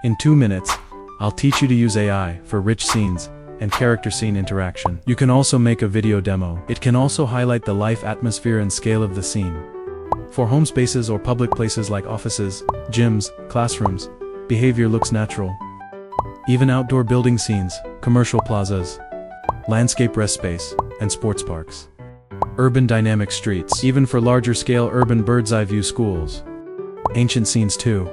In 2 minutes, I'll teach you to use AI for rich scenes and character scene interaction. You can also make a video demo. It can also highlight the life atmosphere and scale of the scene. For home spaces or public places like offices, gyms, classrooms, behavior looks natural. Even outdoor building scenes, commercial plazas, landscape rest space, and sports parks. Urban dynamic streets, even for larger scale urban bird's eye view schools. Ancient scenes too.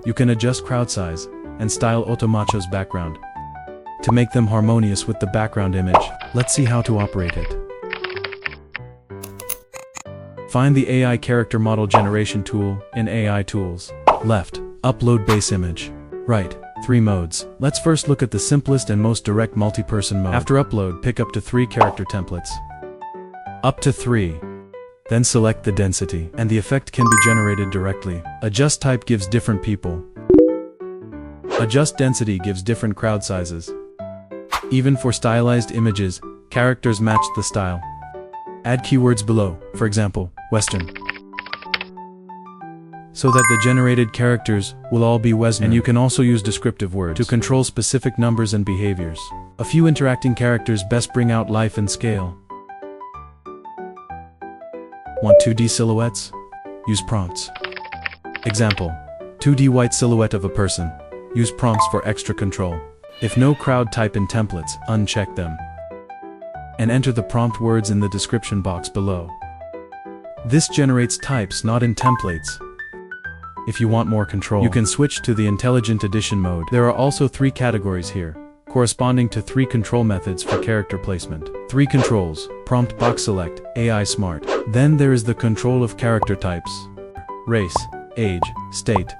You can adjust crowd size and style Automacho's background to make them harmonious with the background image. Let's see how to operate it. Find the AI character model generation tool in AI tools. Left, upload base image. Right, 3 modes. Let's first look at the simplest and most direct multi-person mode. After upload, pick up to 3 character templates. Up to 3. Then select the density, and the effect can be generated directly. Adjust type gives different people. Adjust density gives different crowd sizes. Even for stylized images, characters match the style. Add keywords below, for example, Western, so that the generated characters will all be Western. And you can also use descriptive words to control specific numbers and behaviors. A few interacting characters best bring out life and scale. Want 2D silhouettes? Use prompts. Example, 2D white silhouette of a person. Use prompts for extra control. If no crowd type in templates, uncheck them. And enter the prompt words in the description box below. This generates types not in templates. If you want more control, you can switch to the Intelligent Edition mode. There are also 3 categories here, corresponding to 3 control methods for character placement. 3 controls: prompt box select, AI smart. Then there is the control of character types: race, age, state.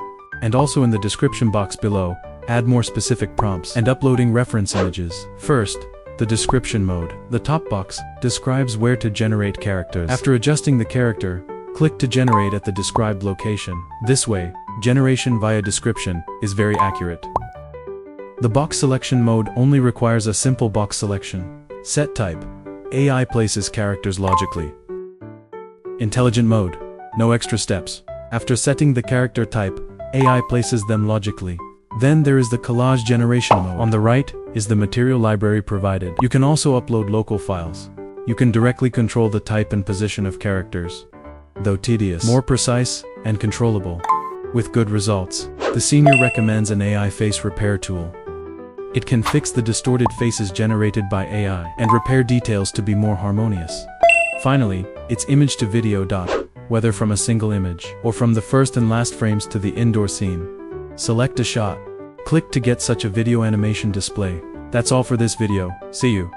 And also in the description box below, add more specific prompts and uploading reference images. First, the description mode. The top box describes where to generate characters. After adjusting the character, click to generate at the described location. This way, generation via description is very accurate. The box selection mode only requires a simple box selection. Set type. AI places characters logically. Intelligent mode. No extra steps. After setting the character type, AI places them logically. Then there is the collage generation mode. On the right is the material library provided. You can also upload local files. You can directly control the type and position of characters. Though tedious, more precise and controllable. With good results. The senior recommends an AI face repair tool. It can fix the distorted faces generated by AI and repair details to be more harmonious. Finally, it's image to video dot, whether from a single image or from the first and last frames to the indoor scene. Select a shot. Click to get such a video animation display. That's all for this video. See you.